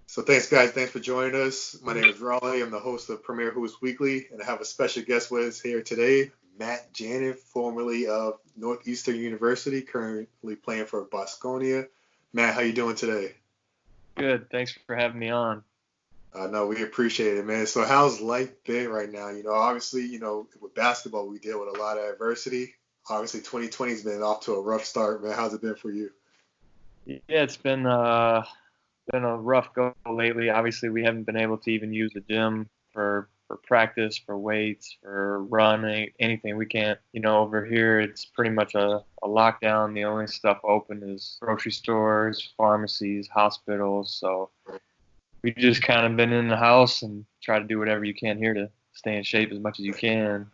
So thanks, guys. Thanks for joining us. My name is Rawls. I'm the host of Premier Hoops Weekly, and I have a special guest with us here today, Matt Janning, formerly of Northeastern University, currently playing for Baskonia. Matt, how you doing today? Good. Thanks for having me on. No, we appreciate it, man. So how's life been right now? Obviously, with basketball, we deal with a lot of adversity. Obviously, 2020 has been off to a rough start, man. How's it been for you? Yeah, it's been a rough go lately. Obviously, we haven't been able to even use the gym for practice, for weights, for running, anything. We can't. Over here, it's pretty much a lockdown. The only stuff open is grocery stores, pharmacies, hospitals. So we just kind of been in the house and try to do whatever you can here to stay in shape as much as you can.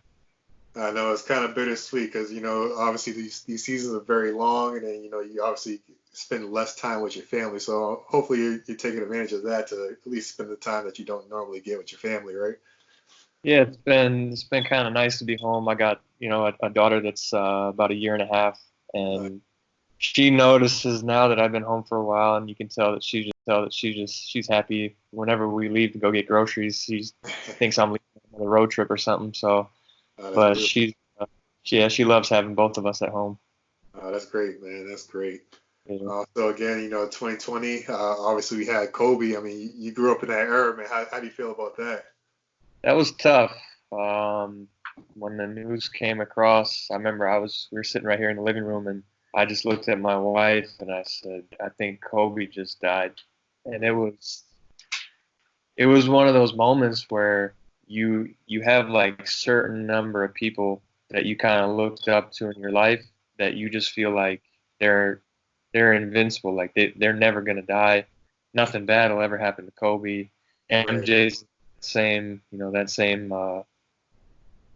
I know it's kind of bittersweet because obviously these seasons are very long, and then you obviously spend less time with your family. So hopefully you're taking advantage of that to at least spend the time that you don't normally get with your family, right? Yeah, it's been kind of nice to be home. I got a daughter that's about a year and a half, Uh, and she notices now that I've been home for a while, and you can tell that she's happy. Whenever we leave to go get groceries, she thinks I'm leaving on a road trip or something. So, that's but beautiful. she loves having both of us at home. That's great, man. That's great. Yeah. So again, 2020. Obviously we had Kobe. I mean, you grew up in that era, man. How do you feel about that? That was tough. Um, when the news came across, I remember we were sitting right here in the living room, and I just looked at my wife and I said, "I think Kobe just died." And it was one of those moments where you have like certain number of people that you kind of looked up to in your life that you just feel like they're they're invincible, like they're never gonna die. Nothing bad will ever happen to Kobe. Right. MJ's same, that same,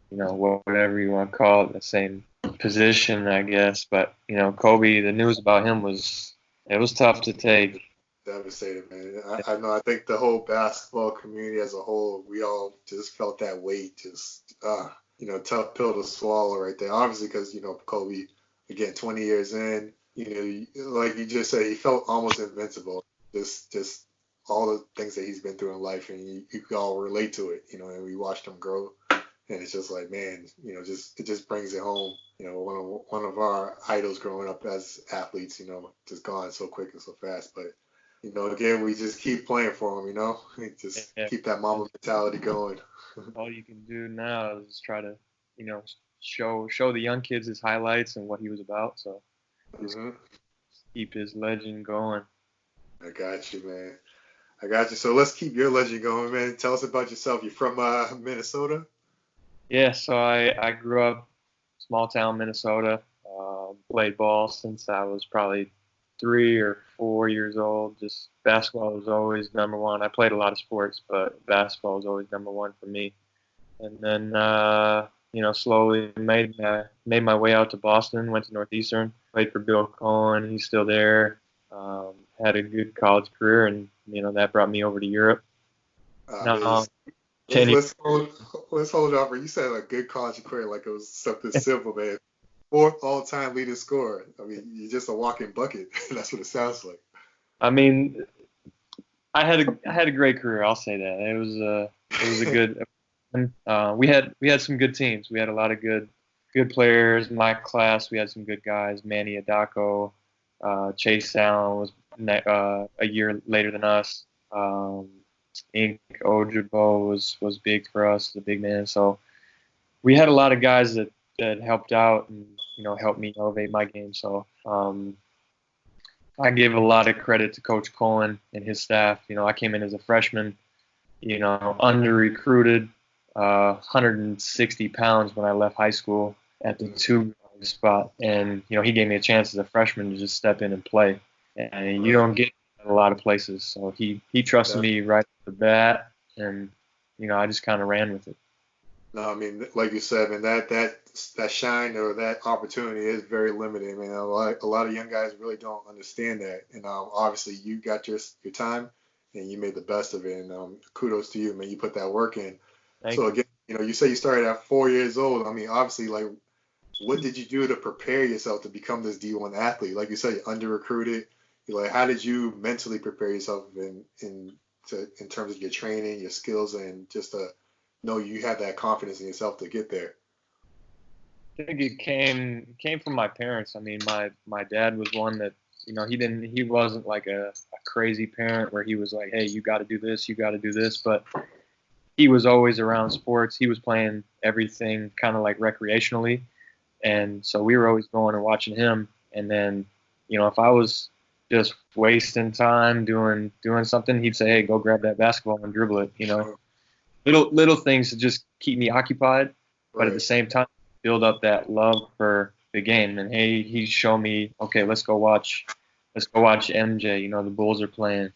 whatever you want to call it, the same position, I guess. But Kobe, the news about him it was tough to take. Devastated, man. I know. I think the whole basketball community as a whole, we all just felt that weight. Just, tough pill to swallow right there. Obviously, because Kobe, again, 20 years in, like you just said, he felt almost invincible. Just all the things that he's been through in life, and you could all relate to it. And we watched him grow, and it's just like, man, just it just brings it home. One of our idols growing up as athletes, just gone so quick and so fast, but again, we just keep playing for him, We just Yeah, keep that Mamba mentality going. all you can do now is try to, you know, show the young kids his highlights and what he was about. So just hmm keep his legend going. I got you, man. I got you. So let's keep your legend going, man. Tell us about yourself. You're from Minnesota? Yeah, so I grew up small town Minnesota. Played ball since I was probably 3 or 4 years old. Just basketball was always number one. I played a lot of sports, but basketball was always number one for me. And then slowly made my way out to Boston. Went to Northeastern. Played for Bill Cohen. He's still there. Had a good college career, and that brought me over to Europe. Man, Now, let's 10 years. let's hold let's hold off. You said a good college career, like it was something simple, man. Fourth all-time leading scorer. I mean, you're just a walking bucket. That's what it sounds like. I mean, I had a great career. I'll say that it was a good. We had some good teams. We had a lot of good players. My class, we had some good guys. Manny Adako, Chase Allen was a year later than us. Ink Ojabo was big for us, the big man. So we had a lot of guys that helped out and helped me elevate my game. So I give a lot of credit to Coach Cohen and his staff. I came in as a freshman, under recruited, 160 pounds when I left high school at the Mm, two guard spot, and he gave me a chance as a freshman to just step in and play, and you right. don't get that in a lot of places. So he trusted me right off the bat, and I just kind of ran with it. No, I mean, like you said, man, that shine or that opportunity is very limited, man. A lot of young guys really don't understand that, and obviously you got your time, and you made the best of it. And kudos to you, man. You put that work in. Thank So you. again, you say you started at 4 years old. I mean, obviously, like, what did you do to prepare yourself to become this D1 athlete? Like you said, you're under recruited. You're like, how did you mentally prepare yourself, and in terms of your training, your skills, and just to know you had that confidence in yourself to get there? I think it came from my parents. I mean, my dad was one that, he wasn't like a crazy parent where he was like, hey, you got to do this, you got to do this, but he was always around sports. He was playing everything kind of like recreationally, and so we were always going and watching him. And then, if I was just wasting time doing something, he'd say, hey, go grab that basketball and dribble it. Little things to just keep me occupied, but at the same time build up that love for the game. And hey, he showed me, okay, let's go watch MJ. The Bulls are playing.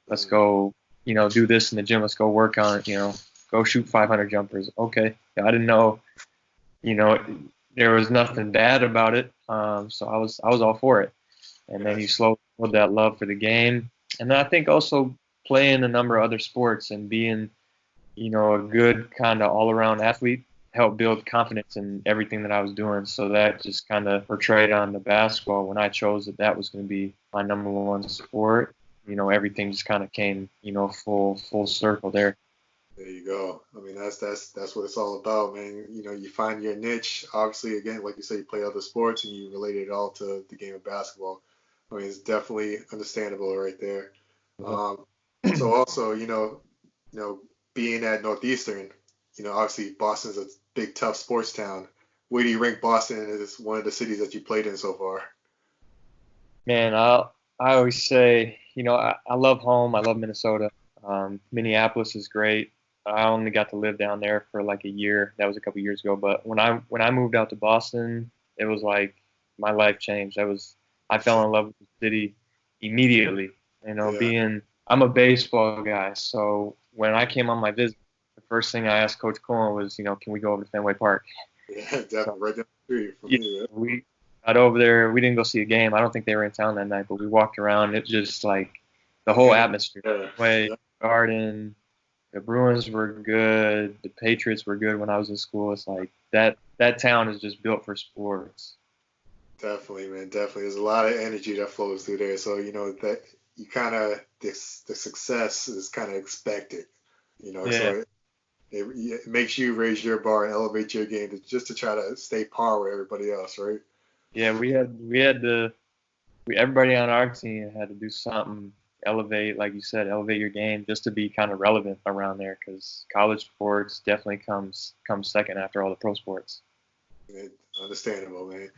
Let's go, do this in the gym. Let's go work on it. Go shoot 500 jumpers. Okay, I didn't know, there was nothing bad about it. So I was all for it. And then you slowly build that love for the game. And then I think also playing a number of other sports and being, a good kind of all-around athlete helped build confidence in everything that I was doing. So that just kind of portrayed on the basketball when I chose that was going to be my number one sport. Everything just kind of came, full circle there. There you go. I mean, that's what it's all about, man. You find your niche. Obviously, again, like you say, you play other sports and you relate it all to the game of basketball. I mean, it's definitely understandable right there. So also, being at Northeastern, obviously Boston's a big, tough sports town. Where do you rank Boston as one of the cities that you played in so far? Man, I always say, I love home. I love Minnesota. Minneapolis is great. I only got to live down there for like a year. That was a couple years ago. But when I moved out to Boston, it was like my life changed. I fell in love with the city immediately. I'm a baseball guy, so when I came on my visit, the first thing I asked Coach Cohen was, can we go over to Fenway Park? Yeah, definitely right down the street from me. Yeah. We got over there. We didn't go see a game. I don't think they were in town that night, but we walked around. It just like the whole atmosphere. Garden. The Bruins were good. The Patriots were good when I was in school. It's like that town is just built for sports. Definitely, man. Definitely. There's a lot of energy that flows through there. So, that you kind of, the success is kind of expected, so it makes you raise your bar and elevate your game just to try to stay par with everybody else, right? Yeah, everybody on our team had to do something, elevate, like you said, elevate your game just to be kind of relevant around there, because college sports definitely comes second after all the pro sports. Yeah, understandable, man.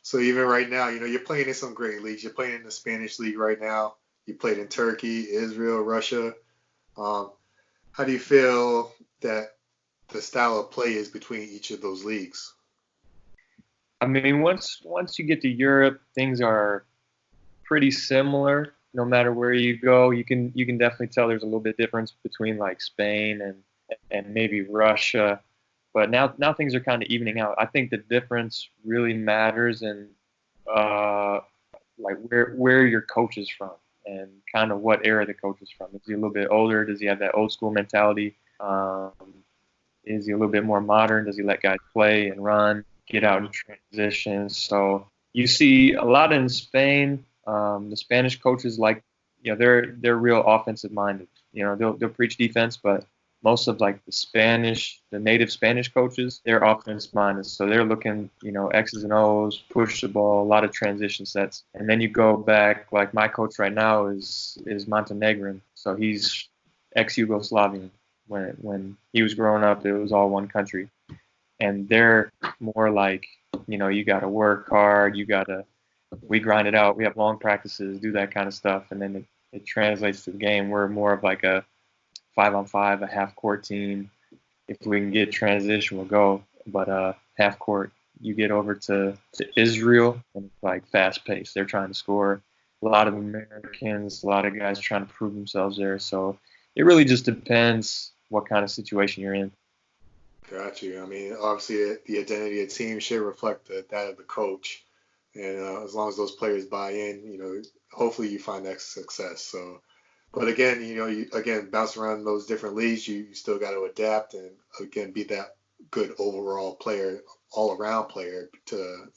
So even right now, you're playing in some great leagues. You're playing in the Spanish league right now. You played in Turkey, Israel, Russia. How do you feel that the style of play is between each of those leagues? I mean, once you get to Europe, things are pretty similar. No matter where you go, you can definitely tell there's a little bit difference between like Spain and maybe Russia. But now things are kind of evening out. I think the difference really matters in like where your coach is from and kind of what era the coach is from. Is he a little bit older? Does he have that old school mentality? Is he a little bit more modern? Does he let guys play and run, get out in transition? So you see a lot in Spain. The Spanish coaches they're real offensive minded. They'll preach defense, but most of like the native Spanish coaches, they're offense minded. So they're looking, X's and O's, push the ball, a lot of transition sets. And then you go back, like my coach right now is Montenegrin. So he's ex-Yugoslavian. When he was growing up, it was all one country. And they're more like, you got to work hard. We grind it out. We have long practices, do that kind of stuff. And then it translates to the game. We're more of like a 5-on-5, a half-court team. If we can get transition, we'll go. But half court, you get over to Israel, and it's like fast-paced. They're trying to score. A lot of Americans, a lot of guys trying to prove themselves there. So it really just depends what kind of situation you're in. Got you. I mean, obviously, the identity of the team should reflect that of the coach. And as long as those players buy in, hopefully you find that success. So. But again, you bounce around those different leagues, you still got to adapt and, again, be that good overall player, all-around player to,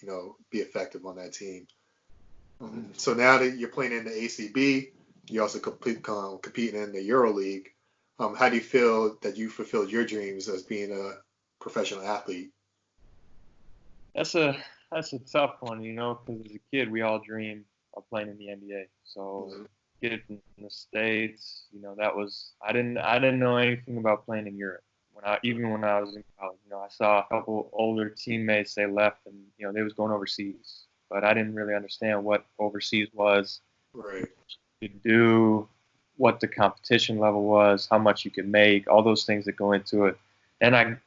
be effective on that team. So now that you're playing in the ACB, you also competing in the Euro League. How do you feel that you fulfilled your dreams as being a professional athlete? That's a that's a tough one, because as a kid we all dream of playing in the NBA. So Mhm. get it from the States, that was I didn't know anything about playing in Europe. Even when I was in college, I saw a couple older teammates they left and they was going overseas, but I didn't really understand what overseas was, Right, to do, what the competition level was, how much you could make, all those things that go into it. And I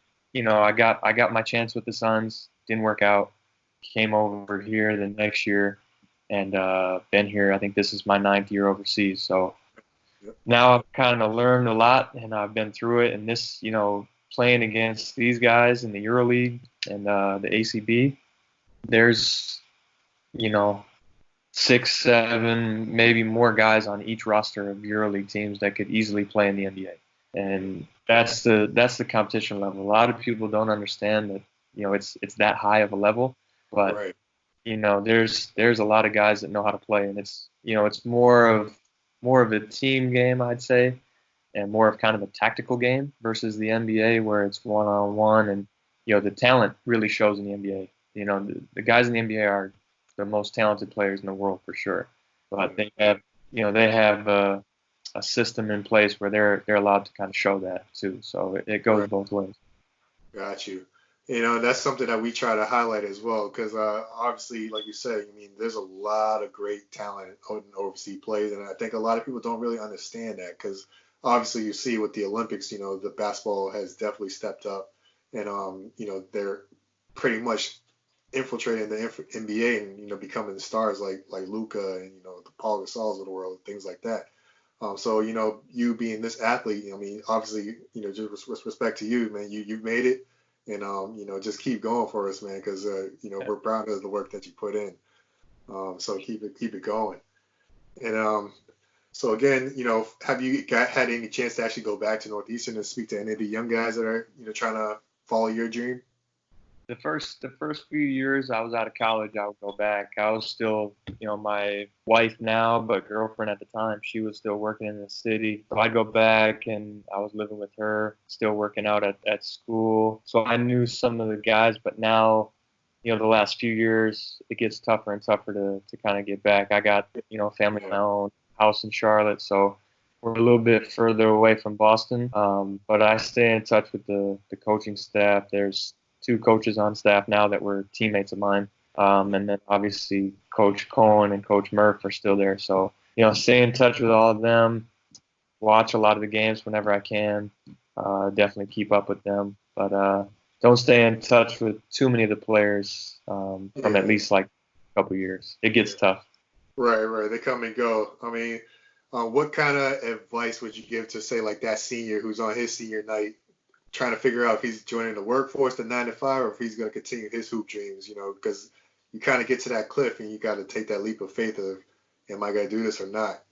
got my chance with the Suns. Didn't work out. Came over here the next year, and been here. I think this is my ninth year overseas. So yep, now I've kind of learned a lot, and I've been through it. And this, playing against these guys in the EuroLeague and the ACB, there's you know 6, 7, maybe more guys on each roster of EuroLeague teams that could easily play in the NBA. And that's the competition level. A lot of people don't understand that it's that high of a level, but right, there's a lot of guys that know how to play, and it's more of a team game, I'd say, and more of kind of a tactical game versus the NBA where it's one on one, and the talent really shows in the NBA. The guys in the NBA are the most talented players in the world for sure, but right, they have a system in place where they're allowed to kind of show that too. So it goes right. both ways. Got you. That's something that we try to highlight as well, because obviously, like you said, I mean, there's a lot of great talent out in overseas plays, and I think a lot of people don't really understand that, because obviously you see with the Olympics, the basketball has definitely stepped up, and they're pretty much infiltrating the NBA and becoming stars like Luca and the Paul Gasols of the world, things like that. So you being this athlete, I mean, obviously, just with respect to you, man, you've made it, and just keep going for us, man, because we're proud of the work that you put in. So keep it going. And so again, have you had any chance to actually go back to Northeastern and speak to any of the young guys that are trying to follow your dream? The first few years I was out of college, I would go back. I was still, my wife now, but girlfriend at the time, she was still working in the city. So I'd go back and I was living with her, still working out at school. So I knew some of the guys, but now, the last few years, it gets tougher and tougher to kind of get back. I got, a family of Yeah, my own, house in Charlotte, so we're a little bit further away from Boston. But I stay in touch with the coaching staff. There's two coaches on staff now that were teammates of mine. And then obviously Coach Cohen and Coach Murph are still there. So, stay in touch with all of them, watch a lot of the games whenever I can, definitely keep up with them. But don't stay in touch with too many of the players from at yeah, least like a couple years. It gets yeah. tough. Right, right. They come and go. I mean, what kind of advice would you give to say like that senior who's on his senior night, trying to figure out if he's joining the workforce, the 9 to 5, or if he's going to continue his hoop dreams? Because you kind of get to that cliff and you got to take that leap of faith of, am I going to do this or not?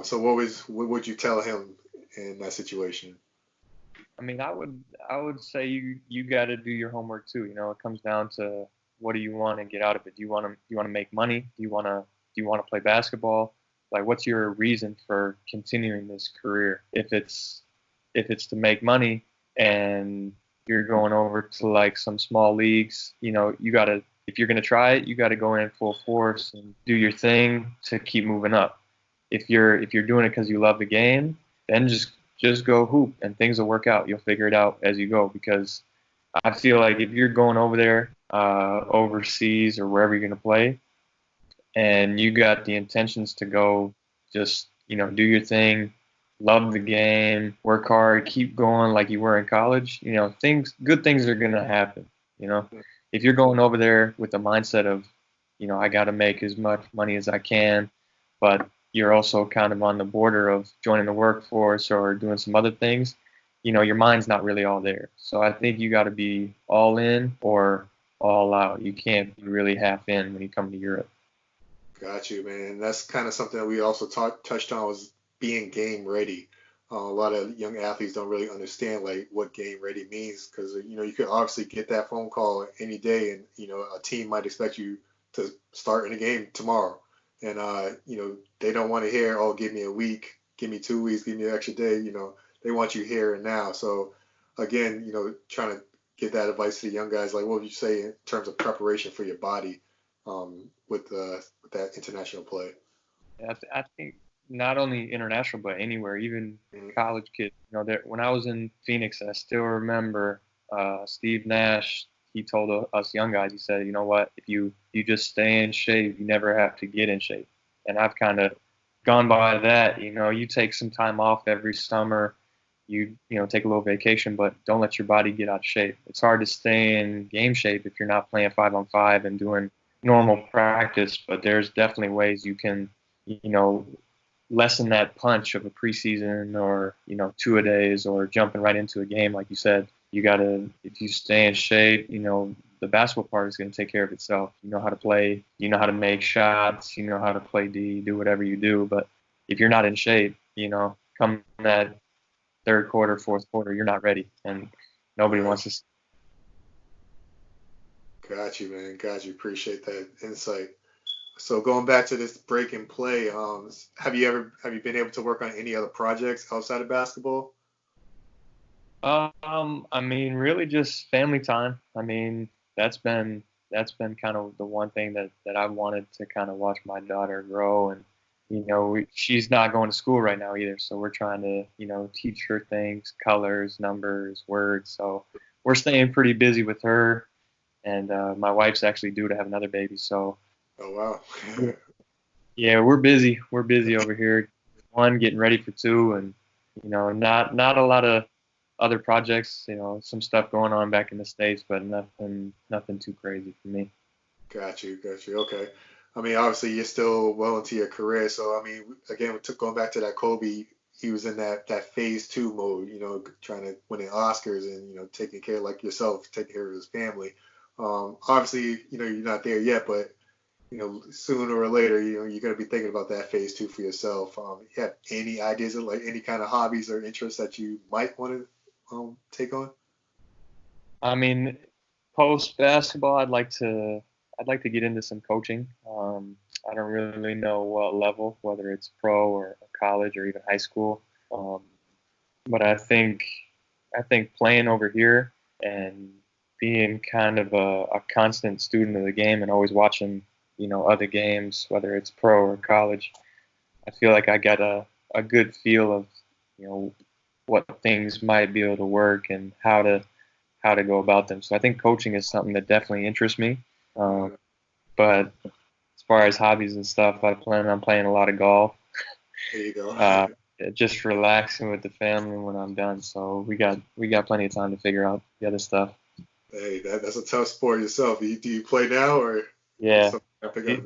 So what would you tell him in that situation? I mean, I would say you got to do your homework too. It comes down to what do you want to get out of it? Do you want to make money? Do you want to play basketball? Like, what's your reason for continuing this career? If it's to make money and you're going over to like some small leagues, you gotta if you're gonna try it, you gotta go in full force and do your thing to keep moving up. If you're doing it because you love the game, then just go hoop and things will work out. You'll figure it out as you go because I feel like if you're going over there, overseas or wherever you're gonna play, and you got the intentions to go, just do your thing, love the game, work hard, keep going like you were in college. Good things are gonna happen. You know, if you're going over there with the mindset of, I got to make as much money as I can, but you're also kind of on the border of joining the workforce or doing some other things, your mind's not really all there. So I think you got to be all in or all out. You can't be really half in when you come to Europe. Got you, man. And that's kind of something that we also touched on was being game ready. A lot of young athletes don't really understand like what game ready means because you could obviously get that phone call any day, and a team might expect you to start in a game tomorrow, and they don't want to hear, oh, give me a week, give me 2 weeks, give me an extra day. They want you here and now. So again, trying to give that advice to the young guys, like what would you say in terms of preparation for your body with that international play? I think not only international, but anywhere, even Mhm. college kids. When I was in Phoenix, I still remember Steve Nash. He told us young guys, he said, you know what, if you just stay in shape, you never have to get in shape. And I've kind of gone by that. You take some time off every summer. You take a little vacation, but don't let your body get out of shape. It's hard to stay in game shape if you're not playing 5-on-5 and doing normal practice, but there's definitely ways you can you know, lessen that punch of a preseason or, two a days or jumping right into a game. Like you said, if you stay in shape, the basketball part is going to take care of itself. You know how to play, you know how to make shots, you know how to play D, do whatever you do. But if you're not in shape, come that third quarter, fourth quarter, you're not ready. And nobody Right. wants to. Got you, man. Got you. Appreciate that insight. So going back to this break and play, have you been able to work on any other projects outside of basketball? I mean, really just family time. I mean, that's been that's been kind of the one thing that I wanted to kind of watch my daughter grow, and she's not going to school right now either, so we're trying to teach her things, colors, numbers, words. So we're staying pretty busy with her, and my wife's actually due to have another baby, so Oh wow. yeah, we're busy. We're busy over here. One, getting ready for two, and not a lot of other projects. Some stuff going on back in the States, but nothing too crazy for me. Got you. Got you. Okay. I mean, obviously you're still well into your career, so I mean, again, going back to that Kobe, he was in that phase two mode, trying to win the Oscars and taking care like yourself, taking care of his family. Obviously, you're not there yet, but sooner or later, you're gonna be thinking about that phase two for yourself. You have any ideas of like any kind of hobbies or interests that you might want to take on? I mean, post basketball, I'd like to get into some coaching. I don't really know what level, whether it's pro or college or even high school. Um, but I think playing over here and being kind of a constant student of the game and always watching, other games, whether it's pro or college, I feel like I got a good feel of, you know, what things might be able to work and how to go about them. So I think coaching is something that definitely interests me. Um, Uh, but as far as hobbies and stuff, I plan on playing a lot of golf. there you go. Uh, just relaxing with the family when I'm done. So we got plenty of time to figure out the other stuff. Hey, that's a tough sport yourself. Do you play now or is Yeah, something I pick up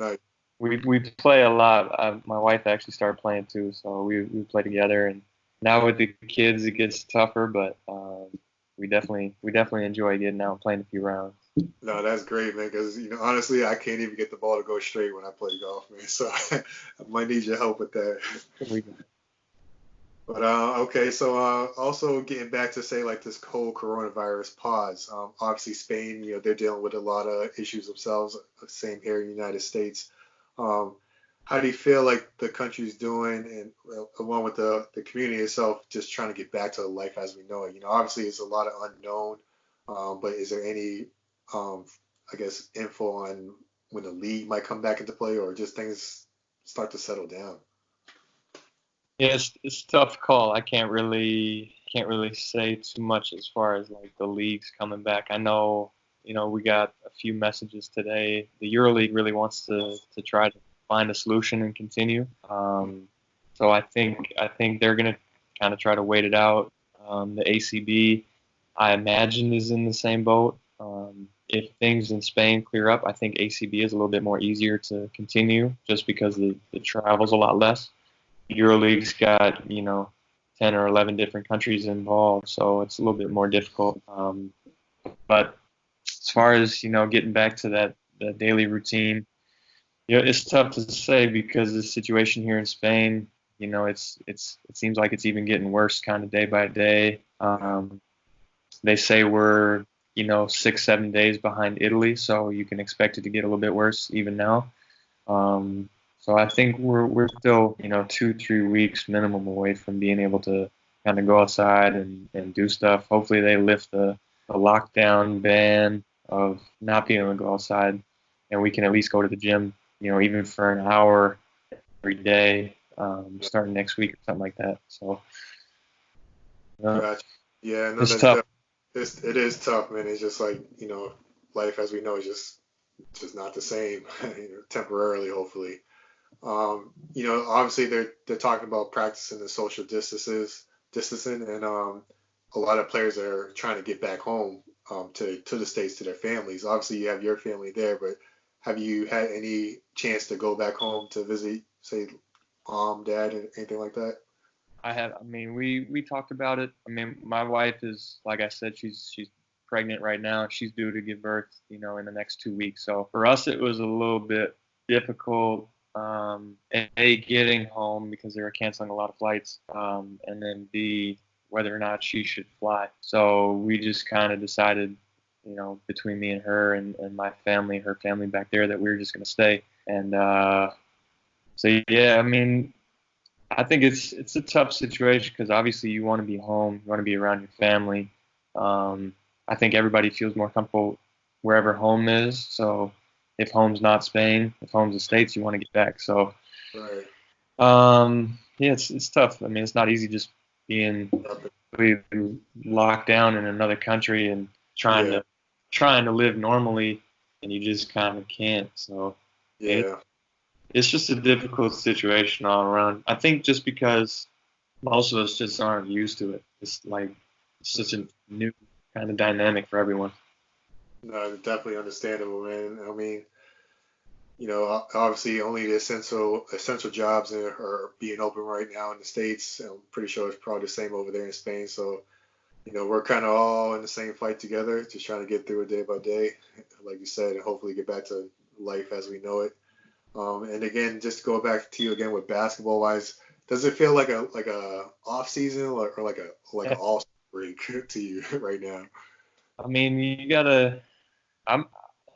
we night? we play a lot. My wife actually started playing too, so we play together. And now with the kids, it gets tougher, but we definitely enjoy getting out and playing a few rounds. No, that's great, man. Because honestly, I can't even get the ball to go straight when I play golf, man. So I might need your help with that. We, But okay, so also getting back to say like this whole coronavirus pause. Obviously, Spain, they're dealing with a lot of issues themselves. Same here in the United States. Um, how do you feel like the country's doing, and along with the community itself, just trying to get back to life as we know it? Obviously, it's a lot of unknown. But is there any, um, I guess, info on when the league might come back into play, or just things start to settle down? yeah, it's a tough call. I can't really say too much as far as like the leagues coming back. I know, we got a few messages today. The EuroLeague really wants to try to find a solution and continue. So I think they're gonna kind of try to wait it out. The ACB, I imagine, is in the same boat. If things in Spain clear up, I think ACB is a little bit more easier to continue just because the travel's a lot less. EuroLeague's got 10 or 11 different countries involved, so it's a little bit more difficult. But as far as getting back to that the daily routine, it's tough to say because the situation here in Spain, it seems like it's even getting worse kind of day by day. They say we're 6-7 days behind Italy, so you can expect it to get a little bit worse even now. Um, So I think we're still, 2-3 weeks minimum away from being able to kind of go outside and do stuff. Hopefully they lift the lockdown ban of not being able to go outside, and we can at least go to the gym, even for an hour every day, starting next week or something like that. So Gotcha. Yeah, no, it's that's tough. it is tough, man. It's just like, life as we know is just not the same, temporarily, hopefully. Obviously they're talking about practicing the social distancing, and a lot of players are trying to get back home, to the states, to their families. Obviously, you have your family there, but have you had any chance to go back home to visit, say, mom, dad, and anything like that? I mean, we talked about it. I mean, my wife is, like I said, she's pregnant right now. She's due to give birth, in the next 2 weeks. So for us, it was a little bit difficult, getting home because they were canceling a lot of flights, and then B, whether or not she should fly. So we just kind of decided, between me and her and my family, her family back there, that we were just going to stay. And so yeah, I mean, I think it's a tough situation because obviously you want to be home, you want to be around your family. I think everybody feels more comfortable wherever home is. So if home's not Spain, if home's the States, you want to get back. So Right. yeah, it's tough. I mean, it's not easy just being Yep. completely locked down in another country and trying Yeah. to trying to live normally, and you just kind of can't. So Yeah. it's just a difficult situation all around. I think just because most of us just aren't used to it. It's like such a Mhm. new kind of dynamic for everyone. No, definitely understandable, man. I mean, obviously only the essential jobs are being open right now in the States. I'm pretty sure it's probably the same over there in Spain. So, we're kind of all in the same fight together, just trying to get through it day by day, like you said, and hopefully get back to life as we know it. And again, just to go back to you again with basketball wise, does it feel like a off season, or like a all break to you right now? I mean, you gotta. I'm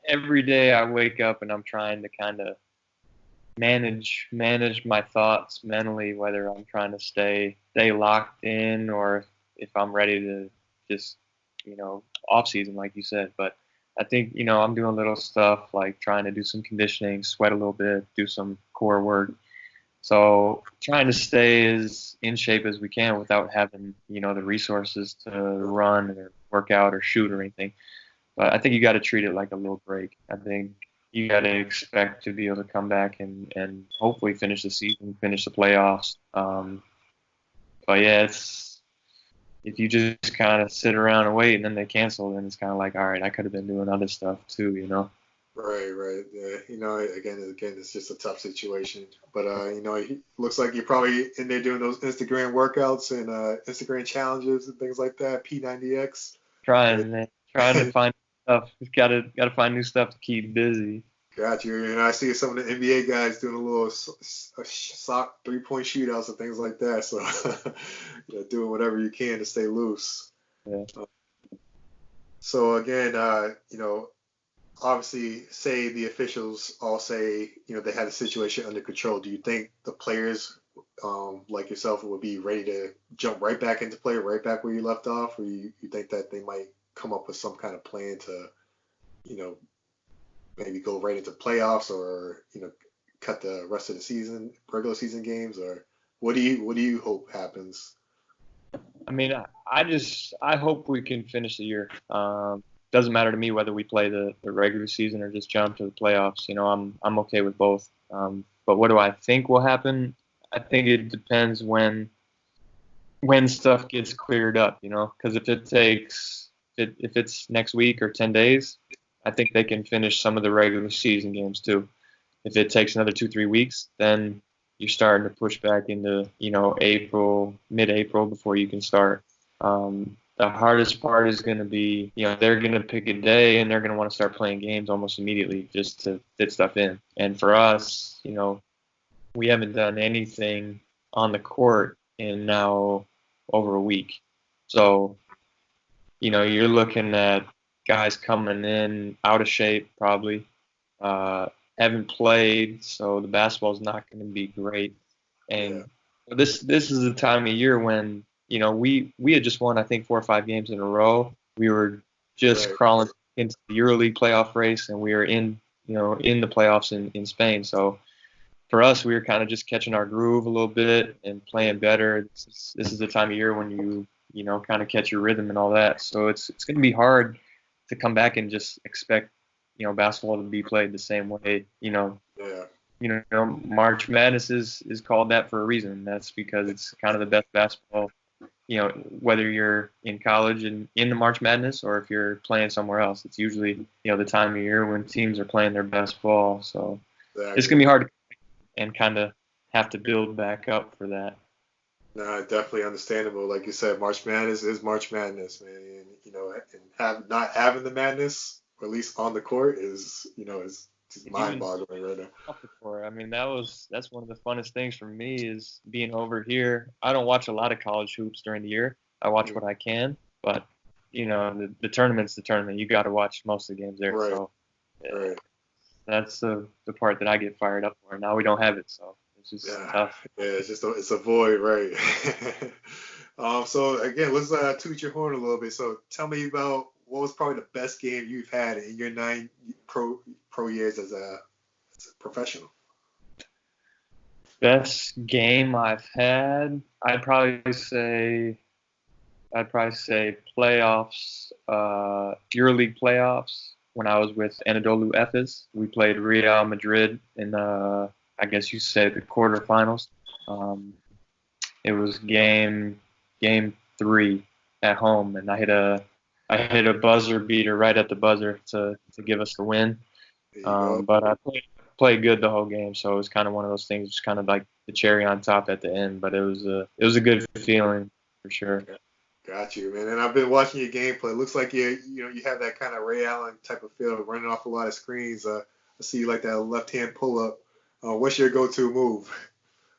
every day I wake up and I'm trying to kind of manage my thoughts mentally, whether I'm trying to stay locked in or if I'm ready to just off season like you said. But I think I'm doing little stuff like trying to do some conditioning, sweat a little bit, do some core work. So trying to stay as in shape as we can without having the resources to run or work out or shoot or anything. But I think you got to treat it like a little break. I think you got to expect to be able to come back and hopefully finish the season, finish the playoffs. But yeah, it's if you just kind of sit around and wait and then they cancel, then it's kind of like, all right, I could have been doing other stuff too. Right, right. Yeah, again, it's just a tough situation. But it looks like you're probably in there doing those Instagram workouts and Instagram challenges and things like that. P90X. Trying, man, trying to find stuff. Got to find new stuff to keep busy. Got you. And I see some of the NBA guys doing a little sock 3-point shootouts and things like that. So, doing whatever you can to stay loose. Yeah. So again, obviously, say the officials all say, they had the situation under control. Do you think the players, like yourself, would be ready to jump right back into play, right back where you left off, or you think that they might come up with some kind of plan to, you know, maybe go right into playoffs, or cut the rest of the season, regular season games, or what do you hope happens? I mean, I hope we can finish the year. Doesn't matter to me whether we play the regular season or just jump to the playoffs. I'm okay with both. But what do I think will happen? I think it depends when stuff gets cleared up. Because if it takes if it's next week or 10 days, I think they can finish some of the regular season games too. If it takes another 2-3 weeks, then you're starting to push back into April, mid-April before you can start. The hardest part is going to be they're going to pick a day and they're going to want to start playing games almost immediately just to fit stuff in. And for us, we haven't done anything on the court in now over a week. So you're looking at guys coming in out of shape probably. haven't played, so the basketball's not going to be great. Yeah. And this is the time of year when we had just won I think 4 or 5 games in a row. We were just Right. crawling into the EuroLeague playoff race, and we were in the playoffs in Spain. So for us, we were kind of just catching our groove a little bit and playing better. This is the time of year when you kind of catch your rhythm and all that. So it's going to be hard to come back and just expect basketball to be played the same way. Yeah. March Madness is called that for a reason. That's because it's kind of the best basketball. Whether you're in college and in the March Madness or if you're playing somewhere else, it's usually the time of year when teams are playing their best ball. So Exactly. it's gonna be hard and kind of have to build back up for that. No, definitely understandable. Like you said, March Madness is March Madness, man. And not having the madness, or at least on the court, is just Even mind-boggling right now. off the court, I mean, that's one of the funnest things for me is being over here. I don't watch a lot of college hoops during the year. I watch Mm. what I can, but the tournament's the tournament. You got to watch most of the games there. Right. So yeah, Right. that's the part that I get fired up for. Now we don't have it, so it's just Yeah. tough. Yeah. It's a void, right? So again, let's toot your horn a little bit. So tell me about what was probably the best game you've had in your 9 pro years as a professional. Best game I've had, I'd probably say playoffs, EuroLeague playoffs. When I was with Anadolu Efes, we played Real Madrid in I guess you say the quarterfinals. Um, it was game 3 at home, and I hit a buzzer beater right at the buzzer to give us the win. There you go. But I played good the whole game, so it was kind of one of those things, just kind of like the cherry on top at the end. But it was a good feeling for sure. Got you, man. And I've been watching your gameplay. It looks like you have that kind of Ray Allen type of feel, running off a lot of screens. I see you like that left hand pull up. What's your go-to move?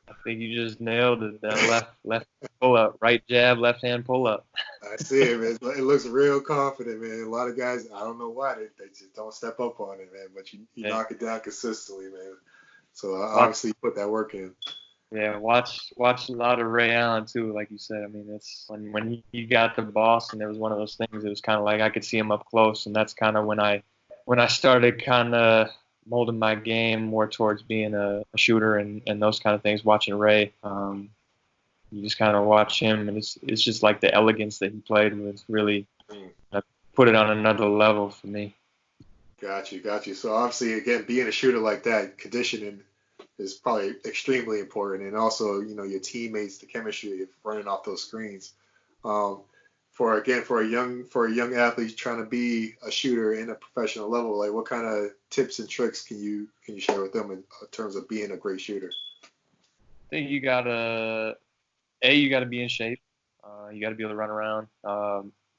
I think you just nailed it. That left pull up, right jab, left hand pull up. I see it, man. It looks real confident, man. A lot of guys, I don't know why they just don't step up on it, man. But you Yeah. knock it down consistently, man. So Watch, obviously you put that work in. yeah, watch a lot of Ray Allen too, like you said. I mean, it's when he got to Boston, it was one of those things. It was kind of like I could see him up close, and that's kind of when I started kind of molding my game more towards being a shooter and those kind of things. Watching Ray, you just kind of watch him, and it's just like the elegance that he played with really put it on another level for me. Got you. So obviously, again, being a shooter like that, conditioning is probably extremely important, and also your teammates, the chemistry of running off those screens. Um, for a young athlete trying to be a shooter in a professional level, like what kind of tips and tricks can you share with them in terms of being a great shooter? I think you gotta be in shape. You gotta be able to run around.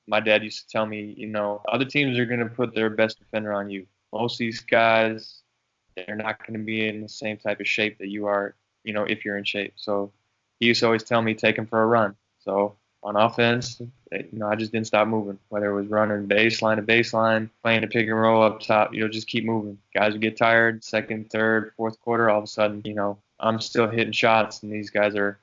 My dad used to tell me, other teams are gonna put their best defender on you. Most of these guys, they're not gonna be in the same type of shape that you are, if you're in shape. So he used to always tell me, take him for a run. So on offense, I just didn't stop moving. Whether it was running baseline to baseline, playing a pick and roll up top, just keep moving. Guys would get tired, second, third, fourth quarter, all of a sudden, I'm still hitting shots, and these guys are,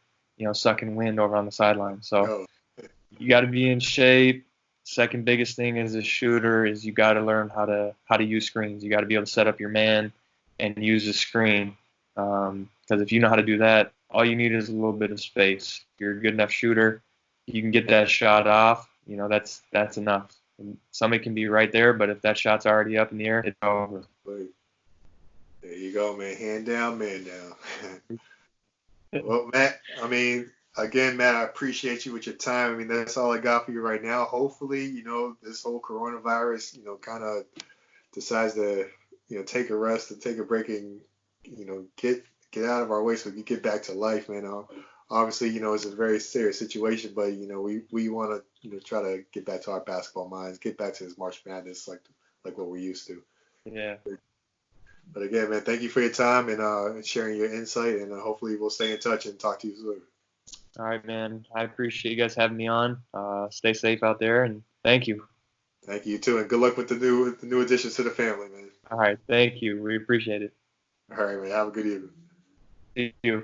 sucking wind over on the sideline. So Oh, you got to be in shape. Second biggest thing as a shooter is you got to learn how to use screens. You got to be able to set up your man and use a screen. Because if you know how to do that, all you need is a little bit of space. If you're a good enough shooter, you can get that shot off. That's enough. And somebody can be right there, but if that shot's already up in the air, it's over. there you go, man. Hand down, man down. Well, Matt, I mean, again, Matt, I appreciate you with your time. I mean, that's all I got for you right now. Hopefully, this whole coronavirus, kind of decides to, take a rest and take a break and, get out of our way so we can get back to life, man. Obviously, it's a very serious situation, but, we want to, try to get back to our basketball minds, get back to this March Madness like what we're used to. Yeah. But again, man, thank you for your time and sharing your insight, and hopefully we'll stay in touch and talk to you soon. All right, man. I appreciate you guys having me on. Stay safe out there, and thank you. Thank you too, and good luck with the new additions to the family, man. All right, thank you. We appreciate it. All right, man. Have a good evening. See you.